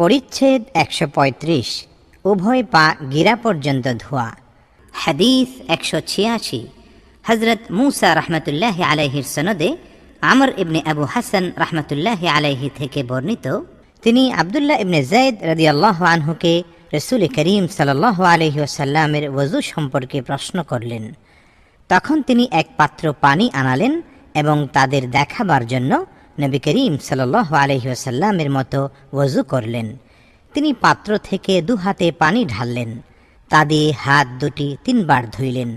পরিচ্ছেদ ১৩৫। উভয় পা গিরা পর্যন্ত ধোয়া। হাদিস ১৮৬। হযরত মুসা রাহমাতুল্লাহি আলাইহির সনদে আমর ইবনে আবু হাসান রাহমাতুল্লাহি আলাইহি থেকে বর্ণিত, তিনি আব্দুল্লাহ ইবনে যায়েদ রাদিয়াল্লাহু আনহুকে রাসূল করিম সাল্লাল্লাহু আলাইহি ওয়াসাল্লামের ওযু সম্পর্কে প্রশ্ন করলেন। তখন তিনি এক পাত্র পানি আনালেন এবং তাদের দেখাবার জন্য নবী করিম সাল্লাল্লাহু আলাইহি ওয়াসাল্লামের মতো ওযু করলেন। তিনি পাত্র থেকে দু হাতে পানি ঢাললেন, তা দিয়ে হাত দুটি 3 বার ধুইলেন।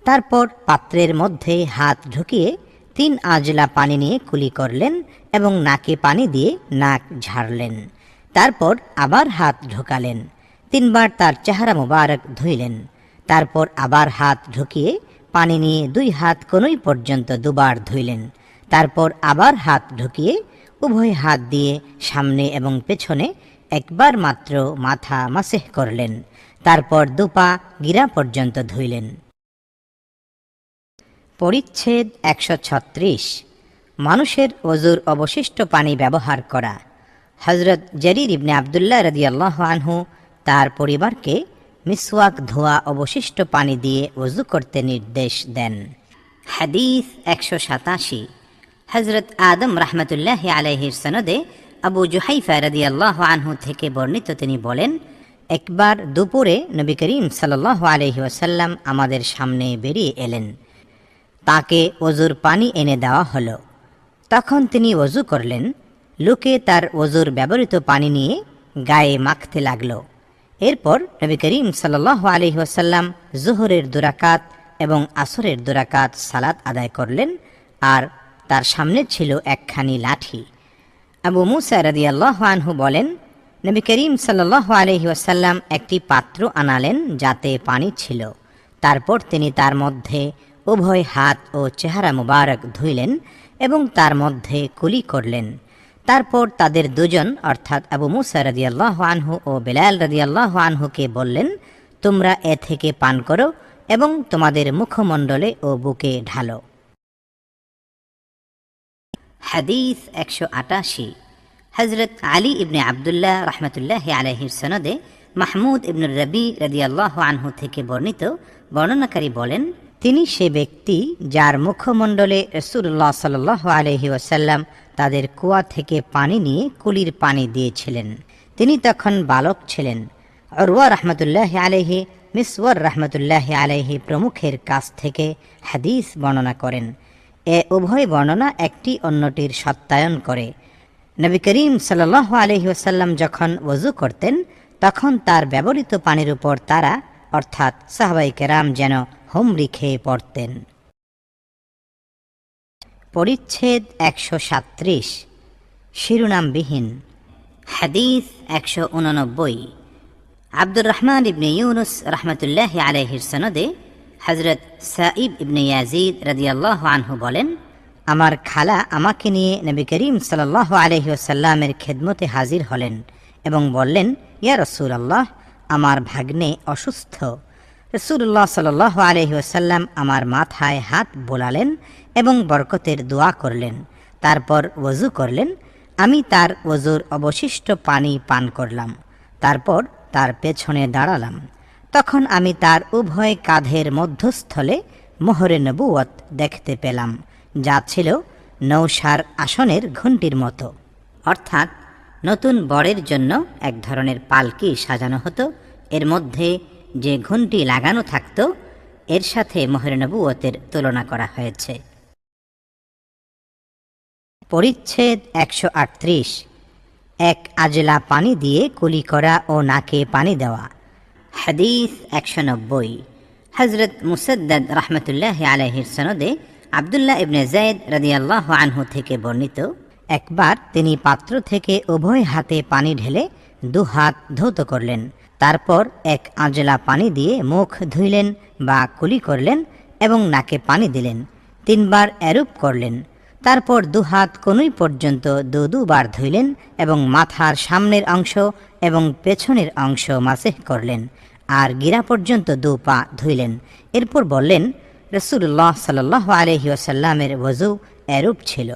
তারপর পাত্রের মধ্যে হাত ঢুকিয়ে 3 আজলা পানি নিয়ে কুলি করলেন এবং নাকে পানি দিয়ে নাক ঝাড়লেন। তারপর আবার হাত ঢোকালেন, 3 বার তার চেহারা মোবারক ধুইলেন। তারপর আবার হাত ঢুকিয়ে পানি নিয়ে 2 হাত কোনই পর্যন্ত 2 বার ধুইলেন। তারপর আবার হাত ঢুকিয়ে উভয় হাত দিয়ে সামনে এবং পেছনে 1 বার মাত্র মাথা মাসেহ করলেন। তারপর 2 পা গিরা পর্যন্ত ধুইলেন। পরিচ্ছেদ ১৩৬। মানুষের ওযুর অবশিষ্ট পানি ব্যবহার করা। হযরত জারির ইবনে আব্দুল্লাহ রাদিয়াল্লাহু আনহু তার পরিবারকে মিসওয়াক ধোয়া অবশিষ্ট পানি দিয়ে ওযু করতে নির্দেশ দেন। হাদিস ১৮৭। হযরত আদম রাহমাতুল্লাহি আলাইহির সনদে আবু জুহাইফা রাদিয়াল্লাহু আনহু থেকে বর্ণিত, তিনি বলেন, একবার দুপুরে নবী করিম সাল্লাল্লাহু আলাইহি ওয়াসাল্লাম আমাদের সামনে বেরিয়ে এলেন। তাকে ওযুর পানি এনে দেওয়া হলো। তখন তিনি ওযু করলেন। লোকে তার ওযুর ব্যবহৃত পানি নিয়ে গায়ে মাখতে লাগল। এরপর নবী করিম সাল্লাল্লাহু আলাইহি ওয়াসাল্লাম যোহরের 2 রাকাত এবং আসরের 2 রাকাত সালাত আদায় করলেন, আর তার সামনে ছিল একখানি লাঠি। আবু মুসা রাদিয়াল্লাহু আনহু বলেন, নবী করিম সাল্লাল্লাহু আলাইহি ওয়াসাল্লাম একটি পাত্র আনালেন যাতে পানি ছিল। তারপর তিনি তার মধ্যে উভয় হাত ও চেহারা মুবারক ধুইলেন এবং তার মধ্যে কুলি করলেন। তারপর তাদের দুজন অর্থাৎ আবু মুসা রাদিয়াল্লাহু আনহু ও বেলাল রাদিয়াল্লাহু আনহুকে বললেন, তোমরা এ থেকে পান করো এবং তোমাদের মুখমণ্ডলে ও বুকে ঢালো। হাদিস ১৮৮। হযরত আলী ইবনে আব্দুল্লাহ রাহমাতুল্লাহি আলাইহির সনদে মাহমুদ ইবনুর রবি রাদিয়াল্লাহু আনহু থেকে বর্ণিত, বর্ণনাকারী বলেন, তিনি সে ব্যক্তি যার মুখমণ্ডলে রাসূলুল্লাহ সাল্লাল্লাহু আলাইহি ওয়াসাল্লাম তাদের কুয়া থেকে পানি নিয়ে কুলির পানি দিয়েছিলেন। তিনি তখন বালক ছিলেন। উরওয়া রাহমাতুল্লাহি আলাইহি, মিসওয়ার রাহমাতুল্লাহি আলাইহি প্রমুখের কাছ থেকে হাদিস বর্ণনা করেন। এ উভয় বর্ণনা একটি অন্যটির সত্যায়ন করে। নবী করিম সাল্লাল্লাহু আলাইহি ওয়াসাল্লাম যখন ওযু করতেন তখন তার ব্যবহৃত পানির উপর তারা অর্থাৎ সাহাবায়ে কেরাম যেন হুমড়ি খেয়ে পড়তেন। পরিচ্ছেদ ১৩৭। শিরোনামবিহীন। হাদিস ১৮৯। আব্দুর রহমান ইবনে ইউনুস রাহমাতুল্লাহি আলাইহির সনদে হযরত সাঈব ইবনে ইয়াজিদ রাদিয়াল্লাহু আনহু বলেন, আমার খালা আমাকে নিয়ে নবী করিম সাল্লাল্লাহু আলাইহি ওয়াসাল্লামের খেদমতে হাজির হলেন এবং বললেন, ইয়া রাসূলুল্লাহ, আমার ভাগ্নে অসুস্থ। রাসূলুল্লাহ সাল্লাল্লাহু আলাইহি ওয়াসাল্লাম আমার মাথায় হাত বোলালেন এবং বরকতের দোয়া করলেন। তারপর ওযু করলেন। আমি তার ওযুর অবশিষ্ট পানি পান করলাম। তারপর তার পেছনে দাঁড়ালাম। তখন আমি তার উভয় কাঁধের মধ্যস্থলে মোহরে নবুয়ত দেখতে পেলাম, যা ছিল নৌসার আসনের ঘণ্টির মতো। অর্থাৎ নতুন বরের জন্য এক ধরনের পালকি সাজানো হতো। এর মধ্যে যে ঘণ্টি লাগানো থাকত এর সাথে মোহরে নবুয়তের তুলনা করা হয়েছে। পরিচ্ছেদ ১৩৮। এক আজলা পানি দিয়ে কুলি করা ও নাকে পানি দেওয়া। হাদিস ১৯০। হযরত মুসাদ্দাদ রাহমাতুল্লাহি আলাইহির সনদে আব্দুল্লাহ ইবনে যায়েদ রাদিয়াল্লাহু আনহু থেকে বর্ণিত, একবার তিনি পাত্র থেকে উভয় হাতে পানি ঢেলে 2 হাত ধৌত করলেন। তারপর এক আজলা পানি দিয়ে মুখ ধুইলেন বা কুলি করলেন এবং নাকে পানি দিলেন। 3 বার এরূপ করলেন। তারপর 2 হাত কোনই পর্যন্ত 2 বার ধুইলেন এবং মাথার সামনের অংশ এবং পেছনের অংশ মাসেহ করলেন, আর গিরা পর্যন্ত 2 পা ধুইলেন। এরপর বললেন, রাসূলুল্লাহ সাল্লাল্লাহু আলাইহি ওয়াসাল্লামের ওযু এরূপ ছিল।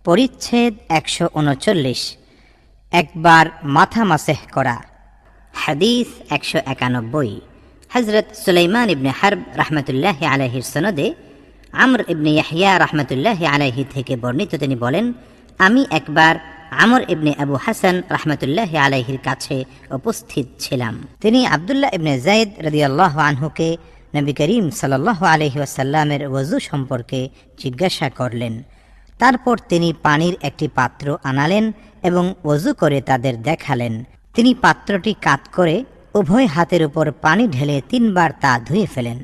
পরিচ্ছেদ 139। একবার মাথা মাসেহ করা। হাদিস 191। হযরত সুলাইমান ইবনে হারব রাহমাতুল্লাহি আলাইহির সনদে আমর ইবনে ইয়াহইয়া রাহমাতুল্লাহি আলাইহি থেকে বর্ণিত, তিনি বলেন, আমি একবার আমর ইবনে আবু হাসান রাহমাতুল্লাহি আলাইহির কাছে উপস্থিত ছিলাম। তিনি আব্দুল্লাহ ইবনে যায়েদ রাদিয়াল্লাহু আনহুকে নবী করিম সাল্লাল্লাহু আলাইহি ওয়াসাল্লামের ওযু সম্পর্কে জিজ্ঞাসা করলেন। তারপর তিনি পানির একটি পাত্র আনালেন এবং ওযু করে তাদের দেখালেন। তিনি পাত্রটি কাত করে উভয় হাতের উপর পানি ঢেলে 3 বার তা ধুয়ে ফেলেন।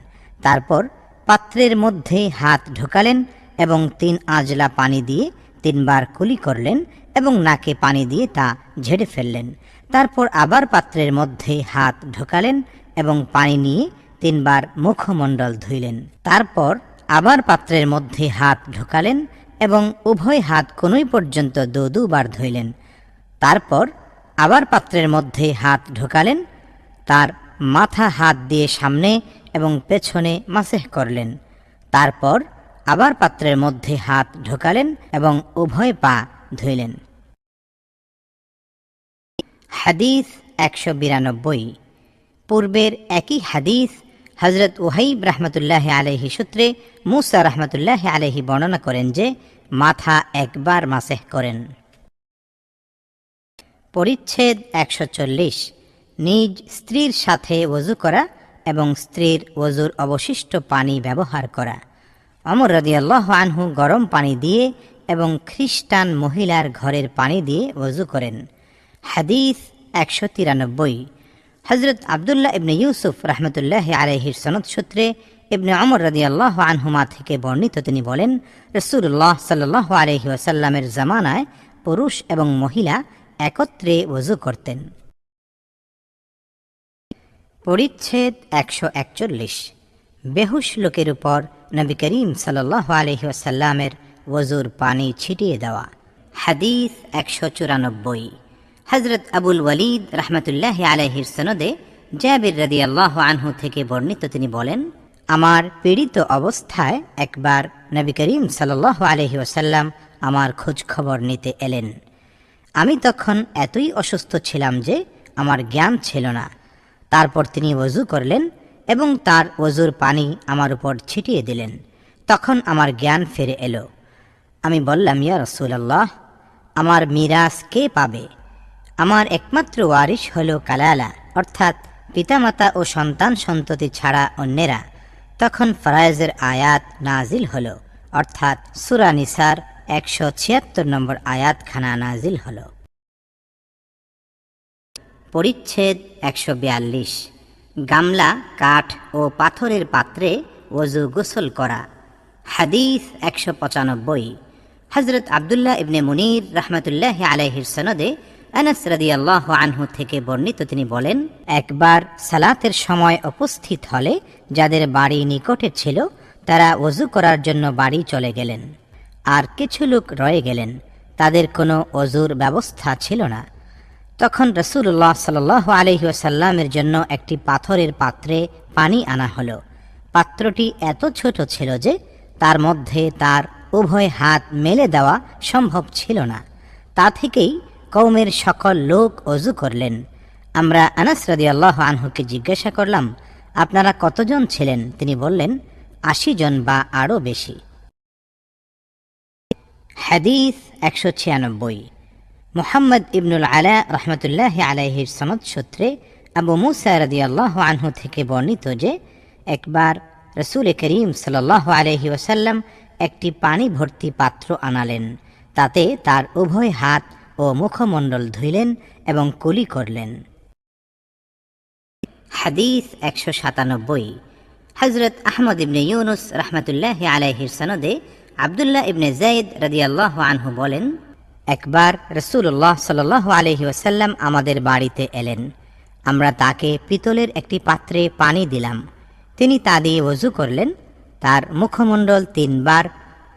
তারপর পাত্রের মধ্যে হাত ঢোকালেন এবং 3 আজলা পানি দিয়ে 3 বার কুলি করলেন এবং নাকে পানি দিয়ে তা ঝেড়ে ফেললেন। তারপর আবার পাত্রের মধ্যে হাত ঢোকালেন এবং পানি নিয়ে 3 বার মুখমণ্ডল ধুইলেন। তারপর আবার পাত্রের মধ্যে হাত ঢোকালেন এবং উভয় হাত কোনই পর্যন্ত 2 বার ধুইলেন। তারপর আবার পাত্রের মধ্যে হাত ঢোকালেন, তার মাথা হাত দিয়ে সামনে এবং পেছনে মাসেহ করলেন। তারপর আবার পাত্রের মধ্যে হাত ঢোকালেন এবং উভয় পা ধুইলেন। হাদিস 192। পূর্বের একই হাদিস হযরত ওহাইব রাহমাতুল্লাহি আলাইহি সূত্রে মুসা রাহমাতুল্লাহি আলাইহি বর্ণনা করেন যে মাথা একবার মাসেহ করেন। পরিচ্ছেদ 140। নিজ স্ত্রীর সাথে ওযু করা এবং স্ত্রীর ওযুর অবশিষ্ট পানি ব্যবহার করা। ওমর রাদিয়াল্লাহু আনহু গরম পানি দিয়ে এবং খ্রিস্টান মহিলার ঘরের পানি দিয়ে ওযু করেন। হাদিস 193। হযরত আব্দুল্লাহ ইবনে ইউসুফ রাহমাতুল্লাহি আলাইহির সনদ সূত্রে ইবনে ওমর রাদিয়াল্লাহু আনহুমা থেকে বর্ণিত, তিনি বলেন, রাসূলুল্লাহ সাল্লাল্লাহু আলাইহি ওয়াসাল্লামের জামানায় পুরুষ এবং মহিলা একত্রে ওযু করতেন। পরিচ্ছেদ 141। বেহুশ লোকের উপর নবী করিম সাল্লাল্লাহু আলাইহি ওয়াসাল্লামের ওযুর পানি ছিটিয়ে দেওয়া। হাদিস 194। হযরত আবুল ওয়ালিদ রাহমাতুল্লাহি আলাইহির সনদে জাবির রাদিয়াল্লাহু আনহু থেকে বর্ণিত, তিনি বলেন, আমার পীড়িত অবস্থায় একবার নবী করিম সাল্লাল্লাহু আলাইহি ওয়াসাল্লাম আমার খোঁজ খবর নিতে এলেন। আমি তখন এতই অসুস্থ ছিলাম যে আমার জ্ঞান ছিল না। তারপর তিনি ওযু করলেন এবং তার ওযুর পানি আমার উপর ছিটিয়ে দিলেন। তখন আমার জ্ঞান ফিরে এলো। আমি বললাম, ইয়া রাসূলুল্লাহ, আমার মিরাস কে পাবে? আমার একমাত্র ওয়ারিশ হলো কালালা, অর্থাৎ পিতামাতা ও সন্তান সন্ততি ছাড়া অন্যেরা। তখন ফরায়েজের আয়াত নাজিল হলো, অর্থাৎ সূরা নিসার 176 নম্বর আয়াতখানা নাজিল হলো। পরিচ্ছেদ 142। গামলা, কাঠ ও পাথরের পাত্রে ওযু গোসল করা। হাদিস 195। হযরত আব্দুল্লাহ ইবনে মুনির রাহমাতুল্লাহি আলাইহির সনদে আনাস রাদিয়াল্লাহু আনহু থেকে বর্ণিত, তিনি বলেন, একবার সালাতের সময় উপস্থিত হলে যাদের বাড়ি নিকটে ছিল তারা ওযু করার জন্য বাড়ি চলে গেলেন, আর কিছু লোক রয়ে গেলেন, তাদের কোনো ওযুর ব্যবস্থা ছিল না। তখন রাসূলুল্লাহ সাল্লাল্লাহু আলাইহি ওয়াসাল্লামের জন্য একটি পাথরের পাত্রে পানি আনা হলো। পাত্রটি এত ছোট ছিল যে তার মধ্যে তার উভয় হাত মেলে দেওয়া সম্ভব ছিল না। তা থেকেই কওমের সকল লোক ওযু করলেন। আমরা আনাস রাদিয়াল্লাহু আনহুকে জিজ্ঞাসা করলাম, আপনারা কতজন ছিলেন? তিনি বললেন, 80 জন বা আরও বেশি। হাদিস 196। মুহাম্মদ ইবনুল আলা রাহমাতুল্লাহি আলাইহির সনদ সূত্রে আবু মুসা রাদিয়াল্লাহু আনহু থেকে বর্ণিত যে একবার রাসূল করিম সাল্লাল্লাহু আলাইহি ওয়াসাল্লাম একটি পানি ভর্তি পাত্র আনালেন। তাতে তার উভয় হাত ও মুখমণ্ডল ধুইলেন এবং কুলি করলেন। হাদিস 197। হযরত আহমদ ইবনে ইউনুস রাহমাতুল্লাহি আলাইহির সনদে আব্দুল্লাহ ইবনে যায়েদ রাদিয়াল্লাহু আনহু বলেন, একবার রাসূলুল্লাহ সাল্লাল্লাহু আলাইহি ওয়াসাল্লাম আমাদের বাড়িতে এলেন। আমরা তাকে পিতলের একটি পাত্রে পানি দিলাম। তিনি তা দিয়ে ওযু করলেন। তার মুখমণ্ডল 3 বার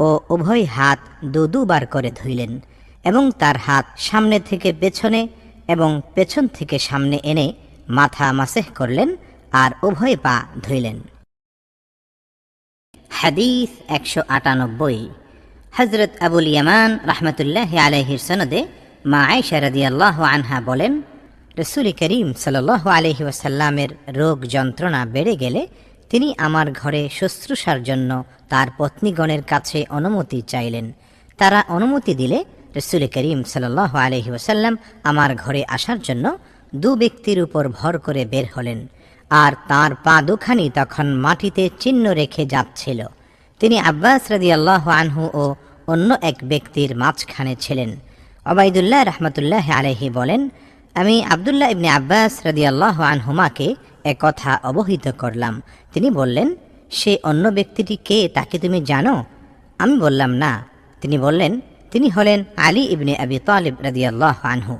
ও উভয় হাত 2 বার করে ধুইলেন এবং তার হাত সামনে থেকে পেছনে এবং পেছন থেকে সামনে এনে মাথা মাসেহ করলেন আর উভয় পা ধুইলেন। হাদিস 198। হযরত আবুল ইয়ামান রাহমাতুল্লাহি আলাইহির সনদে মা আয়েশা রাদিয়াল্লাহু আনহা বলেন, রাসূল করিম সাল্লাল্লাহু আলাইহি ওয়াসাল্লামের রোগ যন্ত্রণা বেড়ে গেলে তিনি আমার ঘরে শুশ্রূষার জন্য তার পত্নীগণের কাছে অনুমতি চাইলেন। তারা অনুমতি দিলে রাসূল করিম সাল্লাল্লাহু আলাইহি ওয়াসাল্লাম আমার ঘরে আসার জন্য দু ব্যক্তির উপর ভর করে বের হলেন, আর তার পা দুখানি তখন মাটিতে চিহ্ন রেখে যাচ্ছিল। তিনি আব্বাস রাদিয়াল্লাহু আনহু ও অন্য এক ব্যক্তির মাঝখানে ছিলেন। ওবাইদুল্লাহ রাহমাতুল্লাহ আলাইহি বলেন, আমি আব্দুল্লাহ ইবনে আব্বাস রাদিয়াল্লাহু আনহুমাকে একথা অবহিত করলাম। তিনি বললেন, সে অন্য ব্যক্তিটি কে, তাকে তুমি জানো? আমি বললাম, না। তিনি বললেন, তিনি হলেন আলী ইবনে আবি তালিব রাদিয়াল্লাহু আনহু।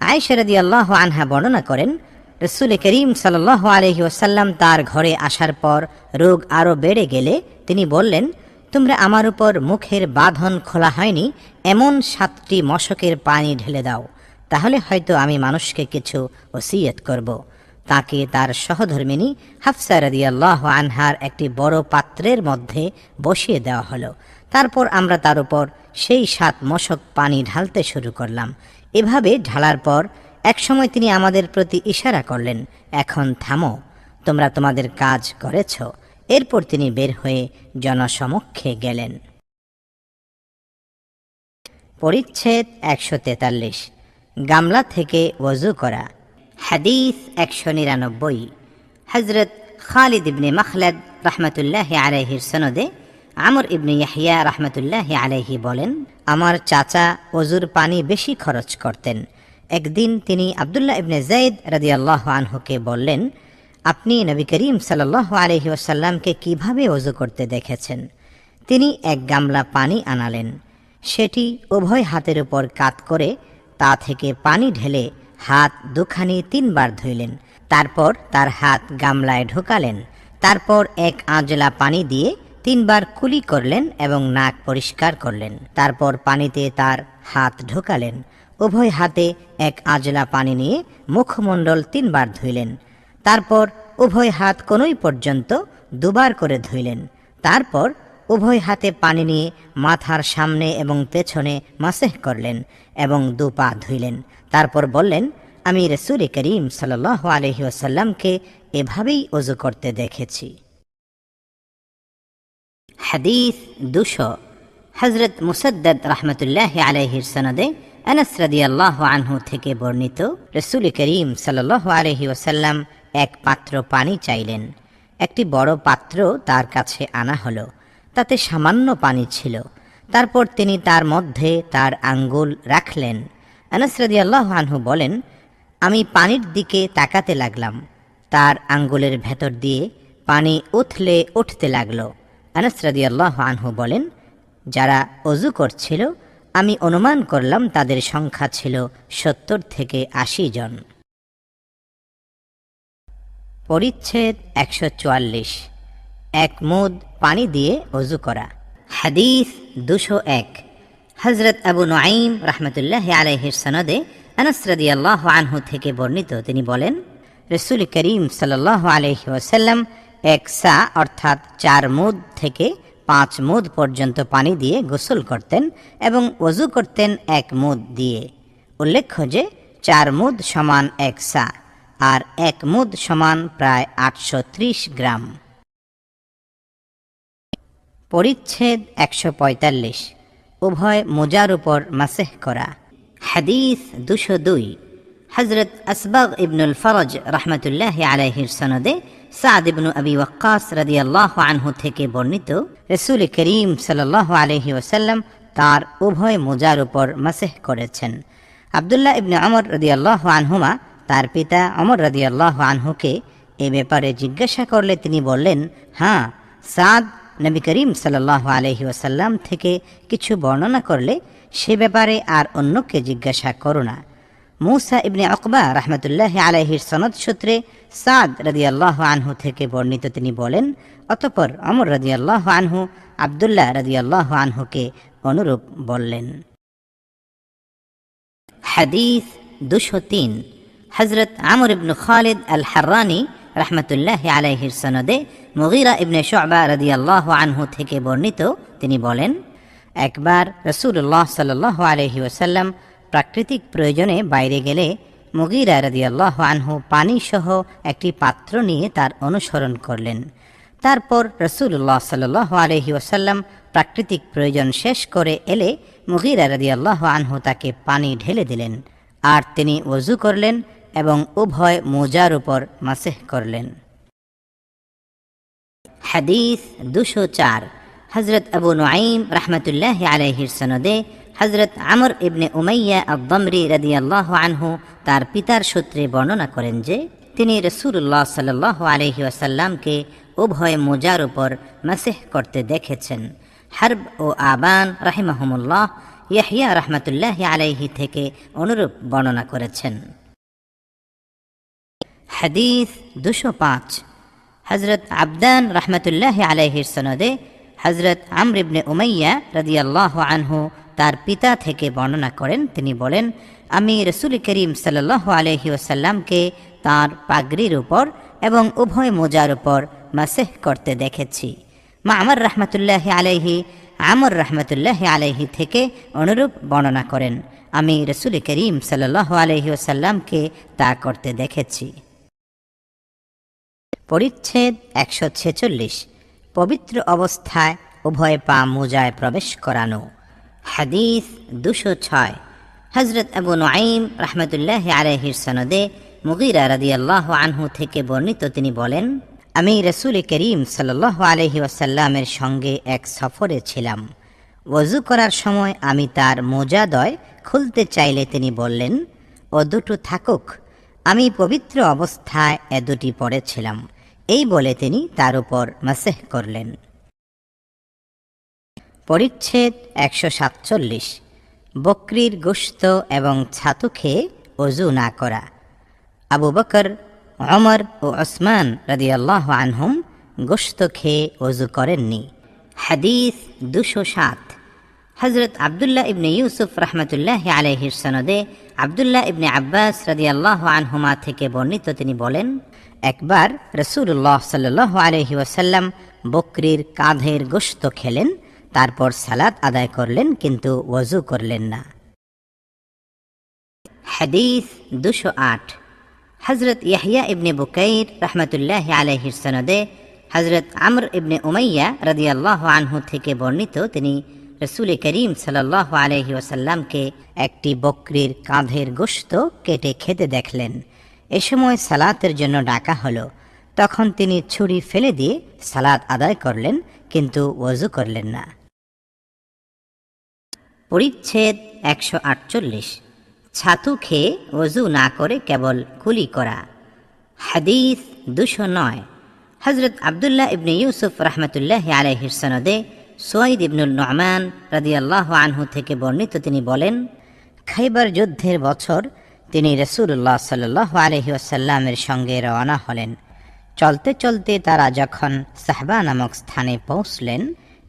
আয়েশা রাদিয়াল্লাহু আনহা বর্ণনা করেন, রাসূল করিম সাল্লাল্লাহু আলাইহি ওয়াসাল্লাম তার ঘরে আসার পর রোগ আরও বেড়ে গেলে তিনি বললেন, তোমরা আমার উপর মুখের বাঁধন খোলা হয়নি এমন 7টি মশকের পানি ঢেলে দাও, তাহলে হয়তো আমি মানুষকে কিছু ওসিয়ত করব। তাকে তার সহধর্মিনী হাফসা রাদিয়াল্লাহু আনহার একটি বড় পাত্রের মধ্যে বসিয়ে দেওয়া হলো। তারপর আমরা তার উপর সেই 7 মশক পানি ঢালতে শুরু করলাম। এভাবে ঢালার পর একসময় তিনি আমাদের প্রতি ইশারা করলেন, এখন থামো, তোমরা তোমাদের কাজ করেছ। এরপর তিনি বের হয়ে জনসমক্ষে গেলেন। পরিচ্ছেদ 143, গামলা থেকে ওযু করা। হাদিস 199। হযরত খালিদ ইবনে মখলদ রাহমাতুল্লাহি আলাইহির সনদে আমর ইবনে ইয়াহইয়া রাহমাতুল্লাহি আলাইহি বলেন, আমার চাচা ওযুর পানি বেশি খরচ করতেন। একদিন তিনি আব্দুল্লাহ ইবনে যায়েদ রাদিয়াল্লাহু আনহুকে বললেন, আপনি নবী করিম সাল্লাল্লাহু আলাইহি ওয়াসাল্লামকে কিভাবে ওযু করতে দেখেছেন? তিনি এক গামলা পানি আনালেন, সেটি উভয় হাতের উপর কাত করে তা থেকে পানি ঢেলে হাত দুখানি 3 বার ধুইলেন। তারপর তার হাত গামলায় ঢোকালেন। তারপর এক আঁজলা পানি দিয়ে 3 বার কুলি করলেন এবং নাক পরিষ্কার করলেন। তারপর পানিতে তার হাত ঢোকালেন। উভয় হাতে এক আঁজলা পানি নিয়ে মুখমণ্ডল 3 বার ধুইলেন। তারপর উভয় হাত কোনই পর্যন্ত 2 বার করে ধুইলেন। তারপর উভয় হাতে পানি নিয়ে মাথার সামনে এবং পেছনে মাসেহ করলেন এবং 2 পা ধুইলেন। তারপর বললেন, আমি রাসূল করিম সাল্লাল্লাহু আলাইহি ওয়াসাল্লামকে এভাবেই ওযু করতে দেখেছি। হাদিস 200। হযরত মুসাদ্দাদ রাহমাতুল্লাহি আলাইহির সনদে আনাস রাদিয়াল্লাহু আনহু থেকে বর্ণিত, রাসূল করিম সাল্লাল্লাহু আলাইহি ওয়াসাল্লাম এক পাত্র পানি চাইলেন। একটি বড় পাত্র তার কাছে আনা হলো, তাতে সামান্য পানি ছিল। তারপর তিনি তার মধ্যে তার আঙ্গুল রাখলেন। আনাস রাদিয়াল্লাহু আনহু বলেন, আমি পানির দিকে তাকাতে লাগলাম। তার আঙ্গুলের ভেতর দিয়ে পানি উথলে উঠতে লাগলো। আনাস রাদিয়াল্লাহু আনহু বলেন, যারা ওযু করছিল আমি অনুমান করলাম তাদের সংখ্যা ছিল 70 থেকে 80 জন। পরিচ্ছেদ 144, এক মুদ পানি দিয়ে ওযু করা। হাদিস 201। হযরত আবু নুআইম রাহমাতুল্লাহি আলাইহির সনদে আনাস রাদিয়াল্লাহু আনহু থেকে বর্ণিত, তিনি বলেন, রাসূল করিম সাল্লাল্লাহু আলাইহি ওয়াসাল্লাম 1 সা অর্থাৎ 4 মুদ থেকে 5 মুদ পর্যন্ত পানি দিয়ে গোসল করতেন এবং ওযু করতেন 1 মুদ দিয়ে। উল্লেখ্য যে 4 মুদ সমান 1 সা আর 1 মুদ সমান প্রায় 830 গ্রাম। পরিচ্ছেদ 145, উভয় মোজার উপর মাসেহ করা। হাদিস 202। হযরত আসবাগ ইবনুল ফরজ রাহমাতুল্লাহি আলাইহির সনদে সাদ ইবনু আবি ওয়াক্কাস রাদিয়াল্লাহু আনহু থেকে বর্ণিত, রাসূল করিম সাল্লাল্লাহু আলাইহি ওয়াসাল্লাম তার উভয় মোজার উপর মাসেহ করেছেন। আব্দুল্লাহ ইবনে ওমর রাদিয়াল্লাহু আনহুমা তার পিতা ওমর রাদিয়াল্লাহু আনহুকে এ ব্যাপারে জিজ্ঞাসা করলে তিনি বললেন, হ্যাঁ, সাদ নবী করিম সাল্লাল্লাহু আলাইহি ওয়াসাল্লাম থেকে কিছু বর্ণনা করলে সে ব্যাপারে আর অন্যকে জিজ্ঞাসা করো না। মূসা ইবনে উকবা রাহমাতুল্লাহি আলাইহির সনদ সূত্রে সাদ রাদিয়াল্লাহু আনহু থেকে বর্ণিত, তিনি বলেন, অতঃপর ওমর রাদিয়াল্লাহু আনহু আব্দুল্লাহ রাদিয়াল্লাহু আনহুকে অনুরূপ বললেন। হাদিস 203। হযরত আমর ইবনে খালিদ আল হাররানি রাহমাতুল্লাহি আলাইহির সনদে মুগীরা ইবনে শুবা রাদিয়াল্লাহু আনহু থেকে বর্ণিত, তিনি বলেন, একবার রাসূলুল্লাহ সাল্লাল্লাহু আলাইহি ওয়াসাল্লাম প্রাকৃতিক প্রয়োজনে বাইরে গেলে মুগীরা রাদিয়াল্লাহু আনহু পানি সহ একটি পাত্র নিয়ে তার অনুসরণ করলেন। তারপর রাসূলুল্লাহ সাল্লাল্লাহু আলাইহি ওয়াসাল্লাম প্রাকৃতিক প্রয়োজন শেষ করে এলে মুগীরা রাদিয়াল্লাহু আনহু তাকে পানি ঢেলে দিলেন, আর তিনি ওযু করলেন এবং উভয় মোজার উপর মাসেহ করলেন। হাদিস 204। হযরত আবু নুআইম রাহমাতুল্লাহি আলাইহির সনদে হযরত আমর ইবনে উমাইয়া আদ-দামরি রাদিয়াল্লাহু আনহু তার পিতার সূত্রে বর্ণনা করেন যে তিনি রাসূলুল্লাহ সাল্লাল্লাহু আলাইহি ওয়াসাল্লামকে উভয় মোজার উপর মাসেহ করতে দেখেছেন। হারব ও আবান রাহিমাহুমুল্লাহ ইয়াহইয়া রাহমাতুল্লাহি আলাইহি থেকে অনুরূপ বর্ণনা করেছেন। হাদিস 205। হযরত আবদান রাহমাতুল্লাহি আলাইহির সনদে হযরত আমর ইবনে উমাইয়া রাদিয়াল্লাহু আনহু তার পিতা থেকে বর্ণনা করেন, তিনি বলেন, আমি রাসূল করিম সাল্লাল্লাহু আলাইহি ওয়াসাল্লামকে তাঁর পাগড়ির উপর এবং উভয় মোজার উপর মাসেহ করতে দেখেছি। মা'মার রাহমাতুল্লাহি আলাইহি আমর রাহমাতুল্লাহি আলাইহি থেকে অনুরূপ বর্ণনা করেন, আমি রাসূল করিম সাল্লাল্লাহু আলাইহি ওয়াসাল্লামকে তা করতে দেখেছি। পরিচ্ছেদ 146। পবিত্র অবস্থায় উভয় পা মোজায় প্রবেশ করানো। হাদিস 206। হযরত আবু নুআইম রাহমাতুল্লাহি আলাইহির সনদে মুগীরা রাদিয়াল্লাহু আনহু থেকে বর্ণিত, তিনি বলেন, আমি রাসূল করিম সাল্লাল্লাহু আলাইহি ওয়াসাল্লামের সঙ্গে এক সফরে ছিলাম। ওযু করার সময় আমি তার মোজাদ্বয় খুলতে চাইলে তিনি বললেন, ও দুটো থাকুক, আমি পবিত্র অবস্থায় এ দুটি পড়েছিলাম। এই বলে তিনি তার উপর মাসেহ করলেন। পরিচ্ছেদ 147। বকরির গোশত এবং ছাতু খেয়ে ওযু না করা। আবু বকর, ওমর ও ওসমান রাদিয়াল্লাহু আনহুম গোশত খেয়ে ওযু করেননি। হাদিস 207। হযরত আব্দুল্লাহ ইবনে ইউসুফ রাহমাতুল্লাহি আলাইহির সনদে আব্দুল্লাহ ইবনে আব্বাস রাদিয়াল্লাহু আনহুমা থেকে বর্ণিত, তিনি বলেন, একবার রাসূলুল্লাহ সাল্লাল্লাহু আলাইহি ওয়াসাল্লাম বকরির কাঁধের গোশত খেলেন, তারপর সালাত আদায় করলেন, কিন্তু ওযু করলেন না। হাদিস 208। হযরত ইয়াহইয়া ইবনে বুকাইর রাহমাতুল্লাহি আলাইহির সনদে হযরত আমর ইবনে উমাইয়া রাদিয়াল্লাহু আনহু থেকে বর্ণিত, তিনি রাসূল করিম সাল্লাল্লাহু আলাইহি ওয়াসাল্লামকে একটি বকরির কাঁধের গোশত কেটে খেতে দেখলেন। এ সময় সালাতের জন্য ডাকা হলো, তখন তিনি ছুরি ফেলে দিয়ে সালাত আদায় করলেন, কিন্তু ওযু করলেন না। পরিচ্ছেদ 148। ছাতু খেয়ে ওযু না করে কেবল কুলি করা। হাদিস 209। হযরত আব্দুল্লাহ ইবনে ইউসুফ রাহমাতুল্লাহি আলাইহির সনদে সুয়াইদ ইবনুল নু'মান রাদিয়াল্লাহু আনহু থেকে বর্ণিত, তিনি বলেন, খাইবার যুদ্ধের বছর তিনি রাসূলুল্লাহ সাল্লাল্লাহু আলাইহি ওয়াসাল্লামের সঙ্গে রওনা হলেন। চলতে চলতে তারা যখন সাহবা নামক স্থানে পৌঁছলেন,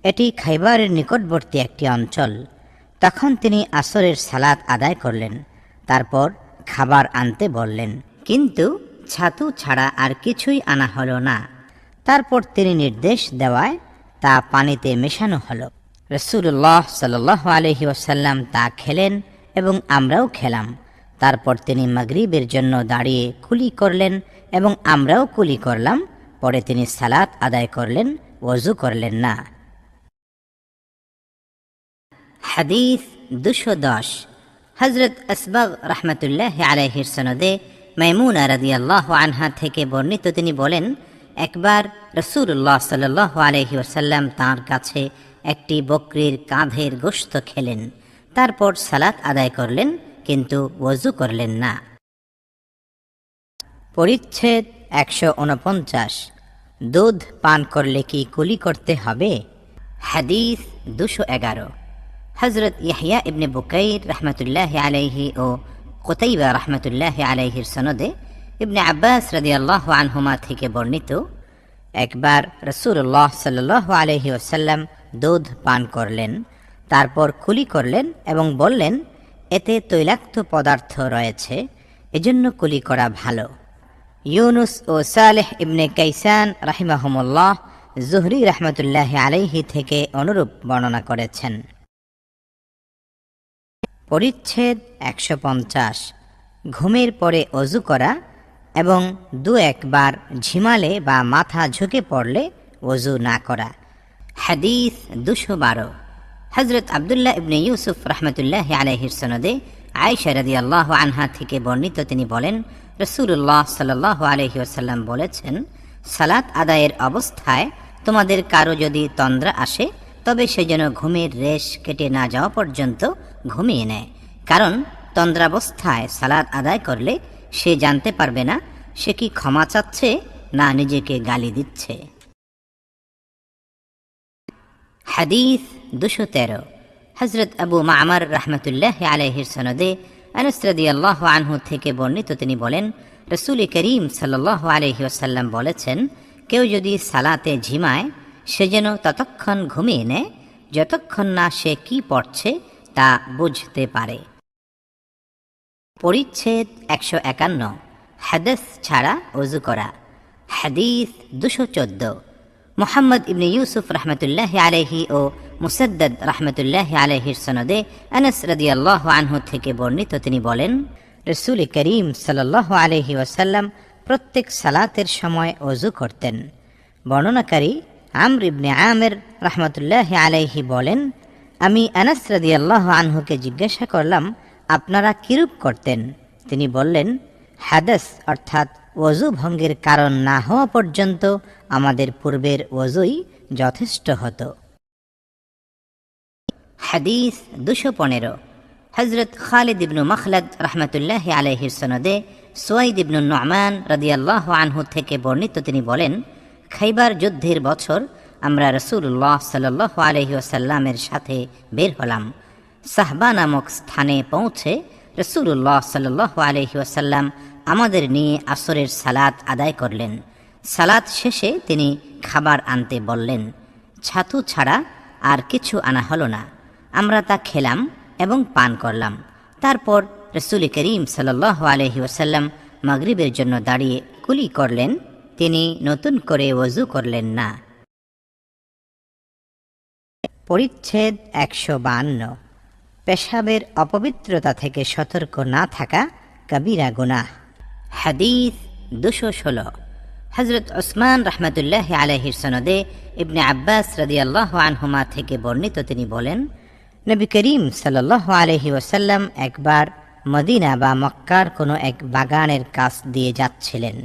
এটি খাইবারের নিকটবর্তী একটি অঞ্চল, তখন তিনি আসরের সালাত আদায় করলেন। তারপর খাবার আনতে বললেন, কিন্তু ছাতু ছাড়া আর কিছুই আনা হলো না। তারপর তিনি নির্দেশ দেওয়ায় তা পানিতে মেশানো হলো। রাসূলুল্লাহ সাল্লাল্লাহু আলাইহি ওয়াসাল্লাম তা খেলেন এবং আমরাও খেলাম। তারপর তিনি মাগরিবের জন্য দাঁড়িয়ে কুলি করলেন এবং আমরাও কুলি করলাম। পরে তিনি সালাত আদায় করলেন, ওযু করলেন না। হাদিস 210। হযরত আসবাগ রাহমাতুল্লাহি আলাইহির সনদে মাইমুনা রাদিয়াল্লাহু আনহা থেকে বর্ণিত, তিনি বলেন, একবার রাসূলুল্লাহ সাল্লাল্লাহু আলাইহি ওয়াসাল্লাম তাঁর কাছে একটি বকরির কাঁধের গোশত খেলেন, তারপর সালাত আদায় করলেন, কিন্তু ওযু করলেন না। পরিচ্ছেদ 149। দুধ পান করলে কি কুলি করতে হবে? হাদিস 211। হযরত ইয়াহইয়া ইবনে বুকাইর রাহমাতুল্লাহি আলাইহি ও কুতাইবা রাহমাতুল্লাহি আলাইহির সনদে ইবনে আব্বাস রাদিয়াল্লাহু আনহুমা থেকে বর্ণিত, একবার রাসূলুল্লাহ সাল্লাল্লাহু আলাইহি ওয়াসাল্লাম দুধ পান করলেন, তারপর কুলি করলেন এবং বললেন, এতে তৈলাক্ত পদার্থ রয়েছে, এজন্য কুলি করা ভালো। ইউনুস ও সালেহ ইবনে কাইসান রাহিমাহুমুল্লাহ জুহরি রাহমাতুল্লাহি আলাইহি থেকে অনুরূপ বর্ণনা করেছেন। পরিচ্ছেদ ১৫০। ঘুমের পরে অজু করা এবং দু একবার ঝিমালে বা মাথা ঝুঁকে পড়লে অজু না করা। হাদিস ২১২। হযরত আব্দুল্লাহ ইবনে ইউসুফ রাহমাতুল্লাহি আলাইহির সনদে আয়েশা রাদিয়াল্লাহু আনহা থেকে বর্ণিত, তিনি বলেন, রাসূলুল্লাহ সাল্লাল্লাহু আলাইহি ওয়াসাল্লাম বলেছেন, সালাত আদায়ের অবস্থায় তোমাদের কারো যদি তন্দ্রা আসে তবে সে যেন ঘুমের রেশ কেটে না যাওয়া পর্যন্ত ঘুমিয়ে নেয়, কারণ তন্দ্রাবস্থায় সালাত আদায় করলে সে জানতে পারবে না সে কি ক্ষমা চাচ্ছে না নিজেকে গালি দিচ্ছে। হাদিস ২১৩। হযরত আবু মা'মার রাহমাতুল্লাহি আলাইহির সনদে আনাস রাদিয়াল্লাহু আনহু থেকে বর্ণিত, তিনি বলেন, রাসূল করিম সাল্লাল্লাহু আলাইহি ওয়াসাল্লাম বলেছেন, কেউ যদি সালাতে ঝিমায় সে যেন ততক্ষণ ঘুমিয়ে নেয় যতক্ষণ না সে কি পড়ছে তা বুঝতে পারে। পরিচ্ছেদ ১৫১। হাদাস ছাড়া ওযু করা। হাদিস ২১৪। মুহাম্মদ ইবনে ইউসুফ রাহমাতুল্লাহি আলাইহি ও মুসাদ্দাদ রাহমাতুল্লাহি আলাইহির সনদে আনাস রাদিয়াল্লাহু আনহু থেকে বর্ণিত, তিনি বলেন, রাসূল করিম সাল্লাল্লাহু আলাইহি ওয়াসাল্লাম প্রত্যেক সালাতের সময় ওযু করতেন। বর্ণনাকারী আমর ইবনে আমির রাহমাতুল্লাহি আলাইহি বলেন, আমি আনাস রাদিয়াল্লাহু আনহুকে জিজ্ঞাসা করলাম, আপনারা কিরূপ করতেন? তিনি বললেন, হাদাস অর্থাৎ ওযু ভঙ্গের কারণ না হওয়া পর্যন্ত আমাদের পূর্বের ওযুই যথেষ্ট হতো। হাদিস ২১৫। হযরত খালিদ ইবনু মখলদ রাহমাতুল্লাহি আলাইহির সনদে সুয়াইদ ইবনু নু'মান রাদিয়াল্লাহু আনহু থেকে বর্ণিত, তিনি বলেন, খাইবার যুদ্ধের বছর আমরা রাসূলুল্লাহ সাল্লাল্লাহু আলাইহি ওয়াসাল্লামের সাথে বের হলাম। সাহবা নামক স্থানে পৌঁছে রাসূলুল্লাহ সাল্লাল্লাহু আলাইহি ওয়াসাল্লাম আমাদের নিয়ে আসরের সালাত আদায় করলেন। সালাত শেষে তিনি খাবার আনতে বললেন। ছাতু ছাড়া আর কিছু আনা হলো না। আমরা তা খেলাম এবং পান করলাম। তারপর রাসূল করিম সাল্লাল্লাহু আলাইহি ওয়াসাল্লাম মাগরিবের জন্য দাঁড়িয়ে কুলি করলেন। তিনি নতুন করে ওযু করলেন না। পরিচ্ছেদ ১৫২। পেশাবের অপবিত্রতা থেকে সতর্ক না থাকা কবিরা গুনাহ। হাদিস ২১৬। হযরত উসমান রাহমাতুল্লাহি আলাইহির সনদে ইবনে আব্বাস রাদিয়াল্লাহু আনহুমা থেকে বর্ণিত, তিনি বলেন, নবী করিম সাল্লাল্লাহু আলাইহি ওয়াসাল্লাম একবার মদিনা বা মক্কার কোনো এক বাগানের কাছ দিয়ে যাচ্ছিলেন।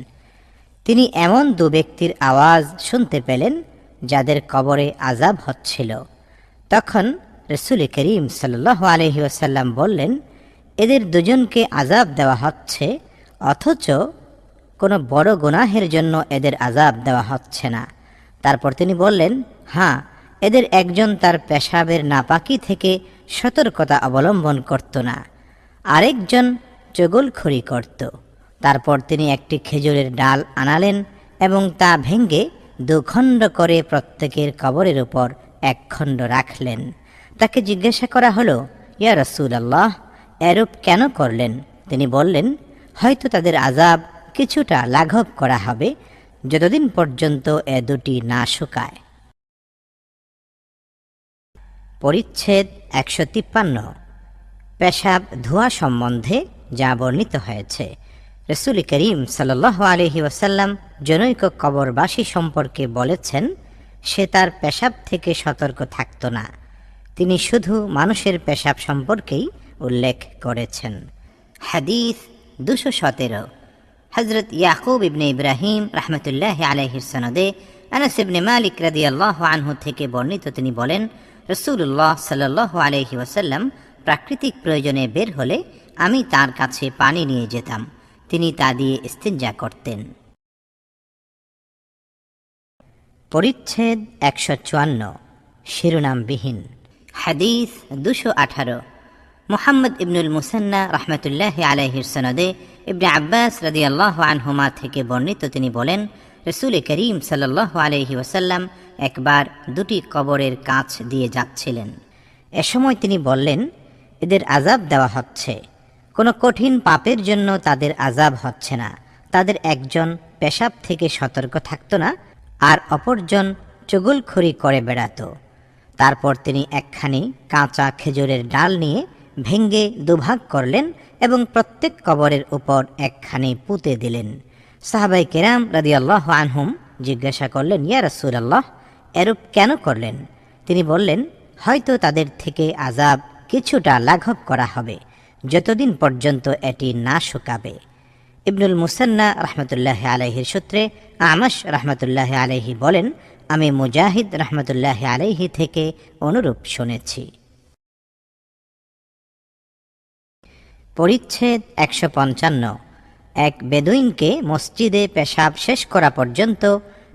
তিনি এমন দু ব্যক্তির আওয়াজ শুনতে পেলেন যাদের কবরে আযাব হচ্ছিল। তখন রাসূল করিম সাল্লাল্লাহু আলাইহি ওয়াসাল্লাম বললেন, এদের দুজনকে আযাব দেওয়া হচ্ছে, অথচ কোনো বড় গুনাহের জন্য এদের আযাব দেওয়া হচ্ছে না। তারপর তিনি বললেন, হ্যাঁ, এদের একজন তার পেশাবের নাপাকি থেকে সতর্কতা অবলম্বন করত না, আরেকজন চগলখড়ি করত। তারপর তিনি একটি খেজুরের ডাল আনালেন এবং তা ভেঙে দুখণ্ড করে প্রত্যেকের কবরের উপর এক খণ্ড রাখলেন। তাকে জিজ্ঞাসা করা হলো, ইয়া রাসূলুল্লাহ, এরূপ কেন করলেন? তিনি বললেন, হয়তো তাদের আযাব কিছুটা লাঘব করা হবে যতদিন পর্যন্ত এ দুটি না শুকায়। পরিচ্ছেদ ১৫৩। পেশাব ধোয়া সম্বন্ধে যা বর্ণিত হয়েছে। রাসূল করিম সাল্লাল্লাহু আলাইহি ওয়াসাল্লাম জনৈক কবরবাসী সম্পর্কে বলেছেন, সে তার পেশাব থেকে সতর্ক থাকত না। তিনি শুধু মানুষের পেশাব সম্পর্কেই উল্লেখ করেছেন। হাদিস ২১৭। হযরত ইয়াকুব ইবনে ইব্রাহিম রাহমাতুল্লাহি আলাইহির সনদে আনাস ইবনে মালিক রাদিয়াল্লাহু আনহু থেকে বর্ণিত, তিনি বলেন, রাসূলুল্লাহ সাল্লাল্লাহু আলাইহি ওয়াসাল্লাম প্রাকৃতিক প্রয়োজনে বের হলে আমি তার কাছে পানি নিয়ে যেতাম। তিনি তা দিয়ে ইস্তিনজা করতেন। পরিচ্ছেদ ১৫৪। শিরোনামবিহীন। হাদিস ২১৮। মুহাম্মদ ইবনুল মুসান্না রাহমাতুল্লাহি আলাইহির সনদে ইবনে আব্বাস রাদিয়াল্লাহু আনহুমা থেকে বর্ণিত, তিনি বলেন, রাসূল করিম সাল্লাল্লাহু আলাইহি ওয়াসাল্লাম একবার দুটি কবরের কাছ দিয়ে যাচ্ছিলেন। এ সময় তিনি বললেন, এদের আযাব দেওয়া হচ্ছে, কোনো কঠিন পাপের জন্য তাদের আযাব হচ্ছে না। তাদের একজন পেশাব থেকে সতর্ক থাকত না, আর অপরজন চুগলখড়ি করে বেড়াত। তারপর তিনি একখানি কাঁচা খেজুরের ডাল নিয়ে ভেঙ্গে দুভাগ করলেন এবং প্রত্যেক কবরের উপর একখানি পুঁতে দিলেন। সাহাবায়ে কেরাম রাদিয়াল্লাহু আনহুম জিজ্ঞাসা করলেন, ইয়া রাসূলুল্লাহ, এরূপ কেন করলেন? তিনি বললেন, হয়তো তাদের থেকে আযাব কিছুটা লাঘব করা হবে, যতদিন পর্যন্ত এটি না শুকাবে। ইবনুল মুসান্না রহমতুল্লাহ আলাইহির সূত্রে আমাশ রহমতুল্লাহ আলাইহি বলেন, আমি মুজাহিদ রহমতুল্লাহ আলাইহি থেকে অনুরূপ শুনেছি। পরিচ্ছেদ 155। এক বেদুইনকে মসজিদে পেশাব শেষ করা পর্যন্ত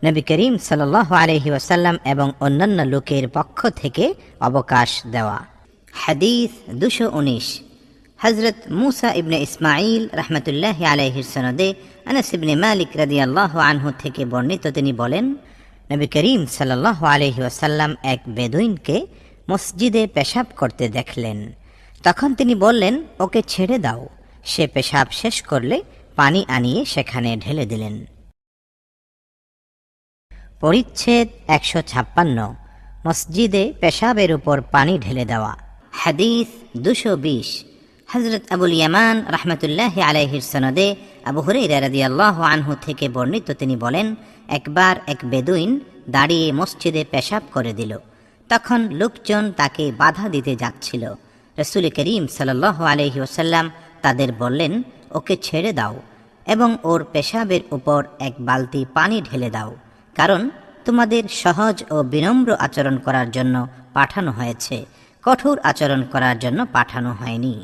নবী করিম সাল্লাল্লাহু আলাইহি ওয়াসাল্লাম এবং অন্যান্য লোকের পক্ষ থেকে অবকাশ দেওয়া। হাদিস 219। হযরত মুসা ইবনে ইসমাঈল রাহমাতুল্লাহি আলাইহির সনদে আনাস ইবনে মালিক রাদিয়াল্লাহু আনহু থেকে বর্ণিত, তিনি বলেন, নবী করিম সাল্লাল্লাহু আলাইহি ওয়াসাল্লাম এক বেদুইনকে মসজিদে পেশাব করতে দেখলেন। তখন তিনি বললেন, ওকে ছেড়ে দাও। সে পেশাব শেষ করলে পানি আনিয়ে সেখানে ঢেলে দিলেন। পরিচ্ছেদ 156। মসজিদে পেশাবের উপর পানি ঢেলে দেওয়া। হাদিস 220। হযরত আবুল ইয়ামান রাহমাতুল্লাহি আলাইহির সনদে আবু হুরায়রা রাদিয়াল্লাহু আনহু থেকে বর্ণিত, তিনি বলেন, একবার এক বেদুইন দাঁড়িয়ে মসজিদে পেশাব করে দিল। তখন লোকজন তাকে বাধা দিতে যাচ্ছিল। রাসূল করিম সাল্লাল্লাহু আলাইহি ওয়াসাল্লাম তাদের বললেন, ওকে ছেড়ে দাও এবং ওর পেশাবের উপর এক বালতি পানি ঢেলে দাও, কারণ তোমাদের সহজ ও বিনম্র আচরণ করার জন্য পাঠানো হয়েছে, কঠোর আচরণ করার জন্য পাঠানো হয়নি।